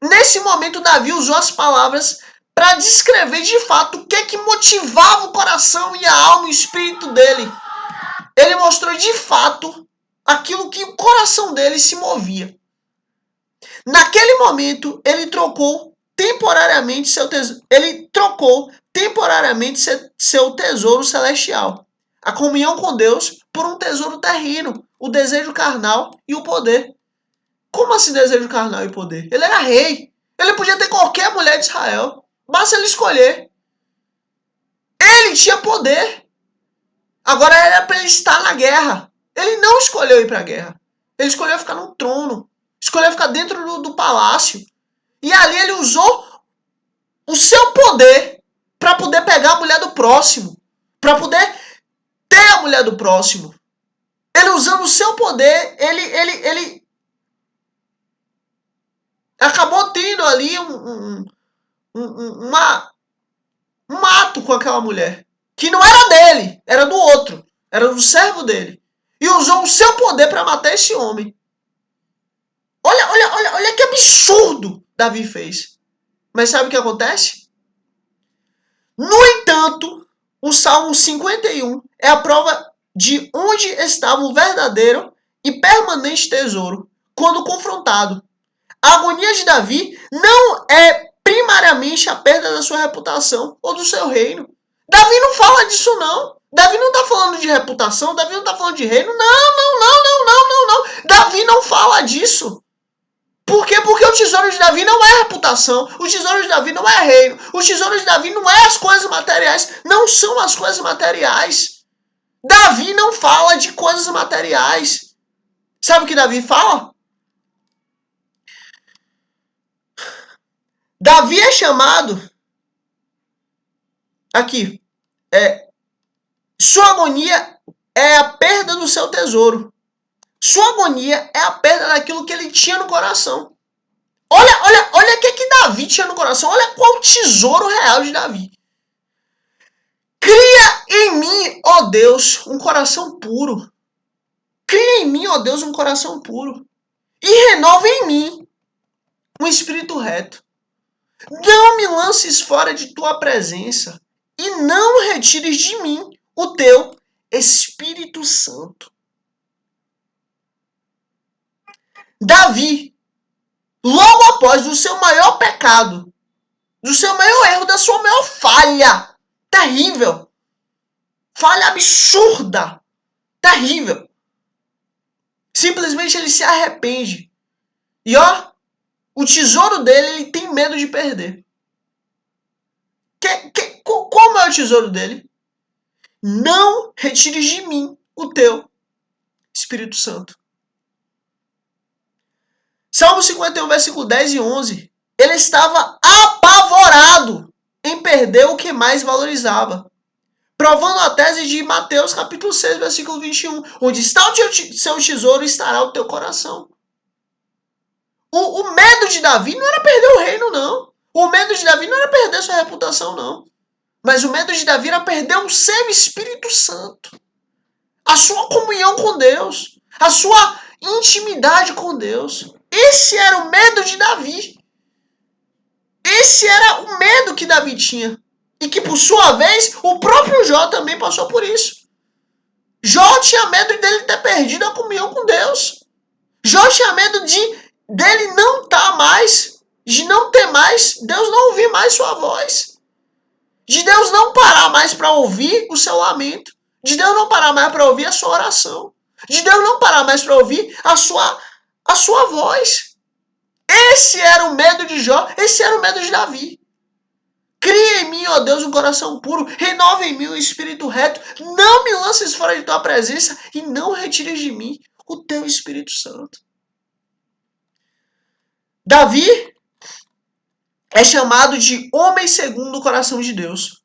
Nesse momento, Davi usou as palavras para descrever de fato o que motivava o coração e a alma e o espírito dele. Ele mostrou de fato aquilo que o coração dele se movia. Naquele momento, ele trocou temporariamente seu tesouro celestial, a comunhão com Deus, por um tesouro terreno, o desejo carnal e o poder. Como assim desejo carnal e poder? Ele era rei. Ele podia ter qualquer mulher de Israel. Basta ele escolher. Ele tinha poder. Agora era para ele estar na guerra. Ele não escolheu ir para a guerra. Ele escolheu ficar no trono. Escolheu ficar dentro do palácio. E ali ele usou o seu poder para poder pegar a mulher do próximo. para poder ter a mulher do próximo. Ele usando o seu poder, ele acabou tendo ali um ato com aquela mulher. Que não era dele, era do outro. Era do servo dele. E usou o seu poder para matar esse homem. Olha que absurdo Davi fez. Mas sabe o que acontece? No entanto, o Salmo 51 é a prova de onde estava o verdadeiro e permanente tesouro quando confrontado. A agonia de Davi não é primariamente a perda da sua reputação ou do seu reino. Davi não fala disso, não. Davi não está falando de reputação, Davi não está falando de reino. Não. Davi não fala disso. Por quê? Porque o tesouro de Davi não é reputação, o tesouro de Davi não é reino, o tesouro de Davi não é as coisas materiais, não são as coisas materiais. Davi não fala de coisas materiais. Sabe o que Davi fala? Davi é chamado, aqui, sua agonia é a perda do seu tesouro. Sua agonia é a perda daquilo que ele tinha no coração. Olha o que Davi tinha no coração. Olha qual o tesouro real de Davi. Cria em mim, ó Deus, um coração puro. Cria em mim, ó Deus, um coração puro. E renova em mim um espírito reto. Não me lances fora de tua presença e não retires de mim o teu Espírito Santo. Davi, logo após o seu maior pecado, do seu maior erro, da sua maior falha, terrível, falha absurda, terrível, simplesmente ele se arrepende. E ó, o tesouro dele, ele tem medo de perder. Qual é o tesouro dele? Não retires de mim o teu Espírito Santo. Salmo 51, versículo 10 e 11. Ele estava apavorado em perder o que mais valorizava. Provando a tese de Mateus, capítulo 6, versículo 21. Onde está o seu tesouro, estará o teu coração. O medo de Davi não era perder o reino, não. O medo de Davi não era perder sua reputação, não. Mas o medo de Davi era perder o seu Espírito Santo. A sua comunhão com Deus. A sua intimidade com Deus. Esse era o medo de Davi. Esse era o medo que Davi tinha. E que, por sua vez, o próprio Jó também passou por isso. Jó tinha medo dele ter perdido a comunhão com Deus. Jó tinha medo dele não estar mais, de não ter mais, Deus não ouvir mais sua voz. De Deus não parar mais para ouvir o seu lamento. De Deus não parar mais para ouvir a sua oração. De Deus não parar mais para ouvir a sua voz. Esse era o medo de Jó, esse era o medo de Davi. Cria em mim, ó Deus, um coração puro, renova em mim um espírito reto, não me lances fora de tua presença e não retires de mim o teu Espírito Santo. Davi é chamado de homem segundo o coração de Deus.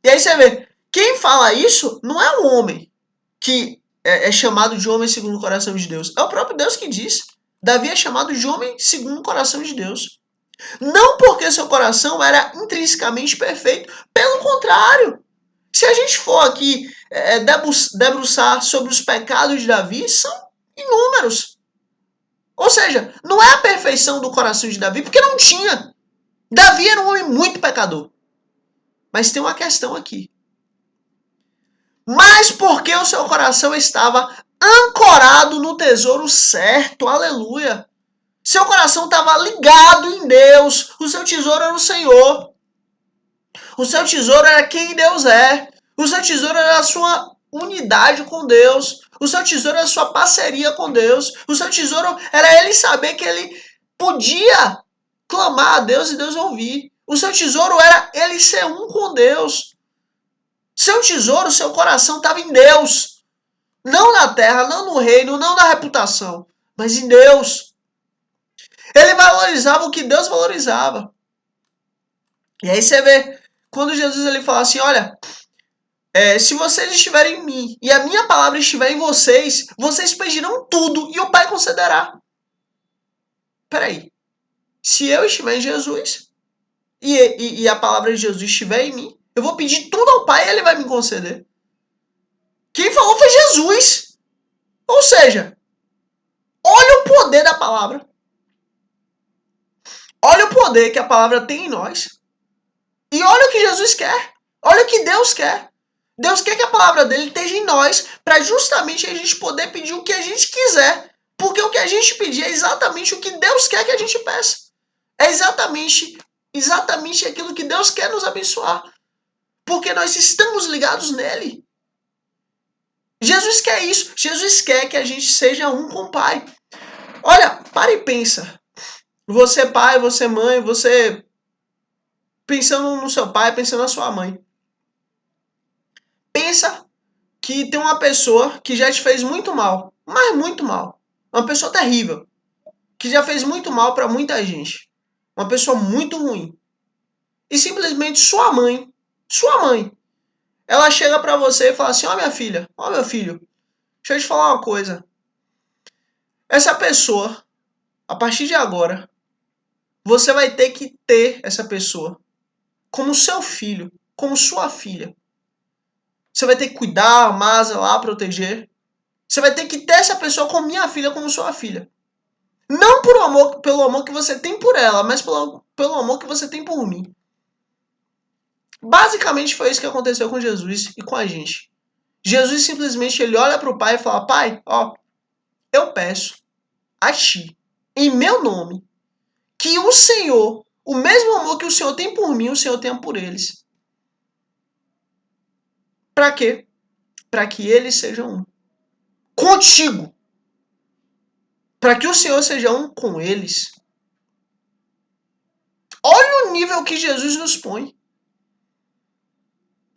E aí você vê, quem fala isso não é um homem que é chamado de homem segundo o coração de Deus. É o próprio Deus que diz. Davi é chamado de homem segundo o coração de Deus. Não porque seu coração era intrinsecamente perfeito. Pelo contrário. Se a gente for aqui debruçar sobre os pecados de Davi, são inúmeros. Ou seja, não é a perfeição do coração de Davi, porque não tinha. Davi era um homem muito pecador. Mas tem uma questão aqui. Mas porque o seu coração estava ancorado no tesouro certo, aleluia. Seu coração estava ligado em Deus. O seu tesouro era o Senhor. O seu tesouro era quem Deus é. O seu tesouro era a sua unidade com Deus. O seu tesouro era a sua parceria com Deus. O seu tesouro era ele saber que ele podia clamar a Deus e Deus ouvir. O seu tesouro era ele ser um com Deus. Seu tesouro, seu coração estava em Deus. Não na terra, não no reino, não na reputação, mas em Deus. Ele valorizava o que Deus valorizava. E aí você vê, quando Jesus ele fala assim, olha, Se vocês estiverem em mim e a minha palavra estiver em vocês, vocês pedirão tudo e o Pai concederá. Peraí. Se eu estiver em Jesus e a palavra de Jesus estiver em mim, eu vou pedir tudo ao Pai e Ele vai me conceder. Quem falou foi Jesus. Ou seja, olha o poder da palavra. Olha o poder que a palavra tem em nós. E olha o que Jesus quer. Olha o que Deus quer. Deus quer que a palavra dele esteja em nós para justamente a gente poder pedir o que a gente quiser. Porque o que a gente pedir é exatamente o que Deus quer que a gente peça. É exatamente aquilo que Deus quer nos abençoar. Porque nós estamos ligados nele. Jesus quer isso. Jesus quer que a gente seja um com o Pai. Olha, para e pensa. Você pai, você mãe, você pensando no seu pai, pensando na sua mãe. Pensa que tem uma pessoa que já te fez muito mal, mas muito mal. Uma pessoa terrível, que já fez muito mal para muita gente. Uma pessoa muito ruim. E simplesmente sua mãe, ela chega para você e fala assim: ó minha filha, ó meu filho, deixa eu te falar uma coisa. Essa pessoa, a partir de agora, você vai ter que ter essa pessoa como seu filho, como sua filha. Você vai ter que cuidar, amar, zelar, proteger. Você vai ter que ter essa pessoa como minha filha, como sua filha. Não pelo amor que você tem por ela, mas pelo amor que você tem por mim. Basicamente foi isso que aconteceu com Jesus e com a gente. Jesus simplesmente ele olha para o Pai e fala: Pai, ó, eu peço a Ti, em meu nome, que o Senhor, o mesmo amor que o Senhor tem por mim, o Senhor tenha por eles. Para quê? Para que eles sejam um. Contigo. Para que o Senhor seja um com eles. Olha o nível que Jesus nos põe.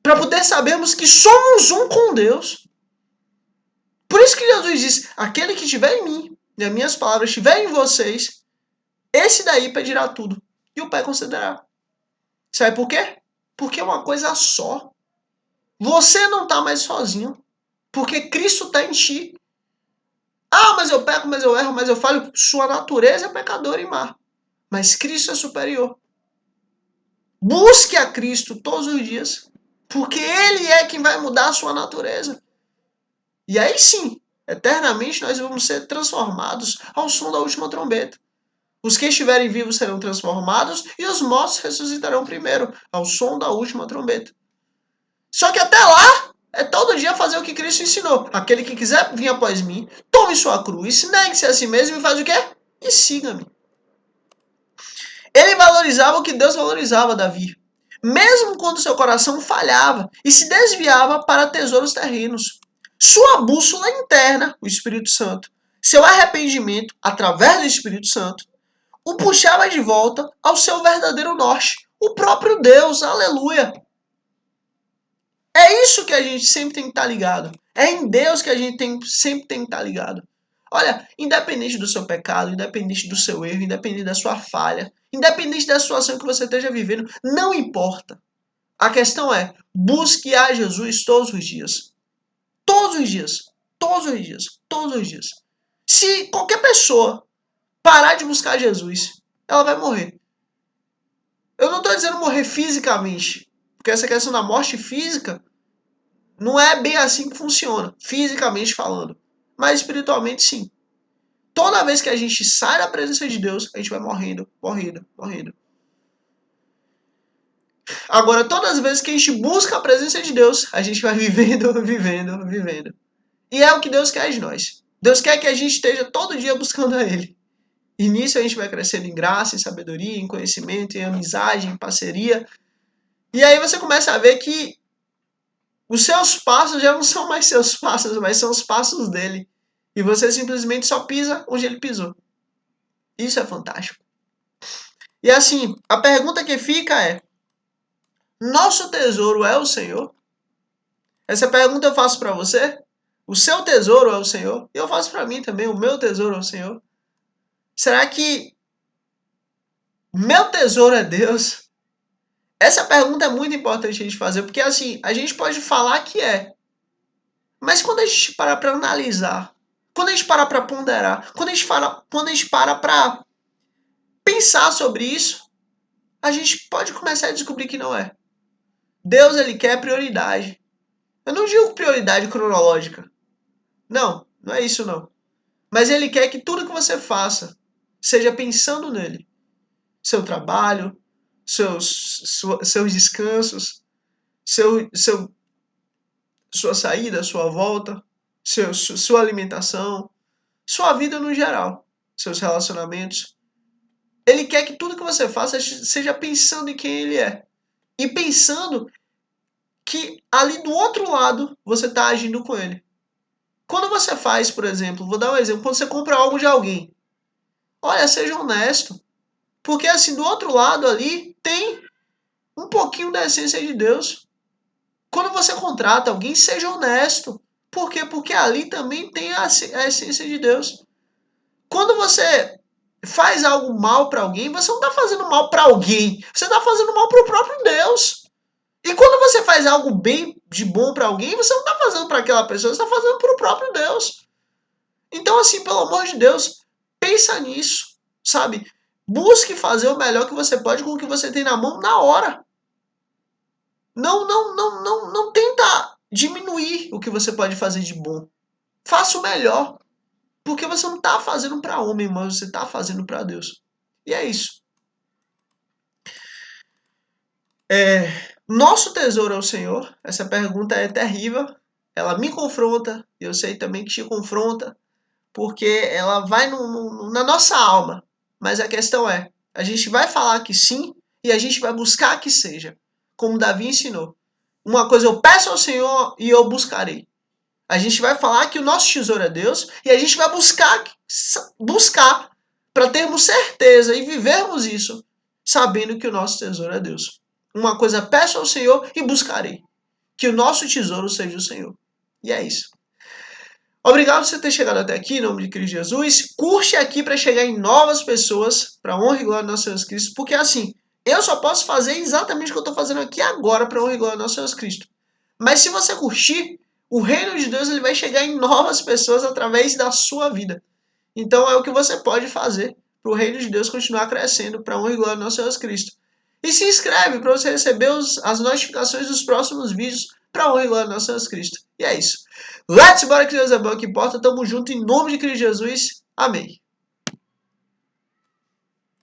Para poder sabermos que somos um com Deus. Por isso que Jesus diz: aquele que estiver em mim e as minhas palavras estiverem em vocês, esse daí pedirá tudo e o Pai concederá. Sabe por quê? Porque é uma coisa só. Você não está mais sozinho, porque Cristo está em ti. Ah, mas eu peco, mas eu erro, mas eu falho. Sua natureza é pecadora e má. Mas Cristo é superior. Busque a Cristo todos os dias, porque Ele é quem vai mudar a sua natureza. E aí sim, eternamente nós vamos ser transformados ao som da última trombeta. Os que estiverem vivos serão transformados e os mortos ressuscitarão primeiro, ao som da última trombeta. Só que até lá, é todo dia fazer o que Cristo ensinou. Aquele que quiser vir após mim, tome sua cruz, negue-se a si mesmo e faz o quê? E siga-me. Ele valorizava o que Deus valorizava, Davi. Mesmo quando seu coração falhava e se desviava para tesouros terrenos. Sua bússola interna, o Espírito Santo, seu arrependimento, através do Espírito Santo, o puxava de volta ao seu verdadeiro norte, o próprio Deus, aleluia. É isso que a gente sempre tem que estar ligado. É em Deus que a gente sempre tem que estar ligado. Olha, independente do seu pecado, independente do seu erro, independente da sua falha, independente da situação que você esteja vivendo, não importa. A questão é, busque a Jesus todos os dias. Todos os dias. Todos os dias. Todos os dias. Se qualquer pessoa parar de buscar Jesus, ela vai morrer. Eu não estou dizendo morrer fisicamente, porque essa questão da morte física não é bem assim que funciona, fisicamente falando. Mas espiritualmente, sim. Toda vez que a gente sai da presença de Deus, a gente vai morrendo, morrendo, morrendo. Agora, todas as vezes que a gente busca a presença de Deus, a gente vai vivendo, vivendo, vivendo. E é o que Deus quer de nós. Deus quer que a gente esteja todo dia buscando a Ele. E nisso a gente vai crescendo em graça, em sabedoria, em conhecimento, em amizade, em parceria. E aí você começa a ver que os seus passos já não são mais seus passos, mas são os passos dele. E você simplesmente só pisa onde ele pisou. Isso é fantástico. E assim, a pergunta que fica é: nosso tesouro é o Senhor? Essa pergunta eu faço para você. O seu tesouro é o Senhor? E eu faço para mim também. O meu tesouro é o Senhor? Será que meu tesouro é Deus? Essa pergunta é muito importante a gente fazer, porque assim, a gente pode falar que é, mas quando a gente para para analisar, quando a gente para para ponderar, quando a gente para para pensar sobre isso, a gente pode começar a descobrir que não é. Deus, ele quer prioridade. Eu não digo prioridade cronológica. Não, não é isso não. Mas ele quer que tudo que você faça seja pensando nele. Seu trabalho, seus descansos, sua saída, sua volta, sua alimentação, sua vida no geral, seus relacionamentos. Ele quer que tudo que você faça seja pensando em quem ele é. E pensando que ali do outro lado você está agindo com ele. Quando você faz, por exemplo, vou dar um exemplo, quando você compra algo de alguém, olha, seja honesto. Porque assim, do outro lado ali tem um pouquinho da essência de Deus. Quando você contrata alguém, seja honesto. Por quê? Porque ali também tem a essência de Deus. Quando você faz algo mal para alguém, você não está fazendo mal para alguém. Você está fazendo mal para o próprio Deus. E quando você faz algo bem de bom para alguém, você não está fazendo para aquela pessoa, você está fazendo para o próprio Deus. Então, assim, pelo amor de Deus, pensa nisso, sabe? Busque fazer o melhor que você pode com o que você tem na mão na hora. Não tenta diminuir o que você pode fazer de bom. Faça o melhor. Porque você não está fazendo para homem, mas você está fazendo para Deus. E é isso. Nosso tesouro é o Senhor? Essa pergunta é terrível. Ela me confronta. Eu sei também que te confronta. Porque ela vai na nossa alma. Mas a questão é, a gente vai falar que sim e a gente vai buscar que seja. Como Davi ensinou. Uma coisa eu peço ao Senhor e eu buscarei. A gente vai falar que o nosso tesouro é Deus e a gente vai buscar para termos certeza e vivermos isso, sabendo que o nosso tesouro é Deus. Uma coisa peço ao Senhor e buscarei. Que o nosso tesouro seja o Senhor. E é isso. Obrigado por você ter chegado até aqui, em nome de Cristo Jesus. Curte aqui para chegar em novas pessoas, para honra e glória do nosso Senhor Cristo, porque assim, eu só posso fazer exatamente o que eu estou fazendo aqui agora para honra e glória do nosso Senhor Cristo. Mas se você curtir, o reino de Deus ele vai chegar em novas pessoas através da sua vida. Então é o que você pode fazer para o reino de Deus continuar crescendo para honra e glória do nosso Senhor Cristo. E se inscreve para você receber as notificações dos próximos vídeos para honra e glória do nosso Senhor Cristo. E é isso. Let's bora que Deus é bom, que importa. Tamo junto em nome de Cristo Jesus. Amém.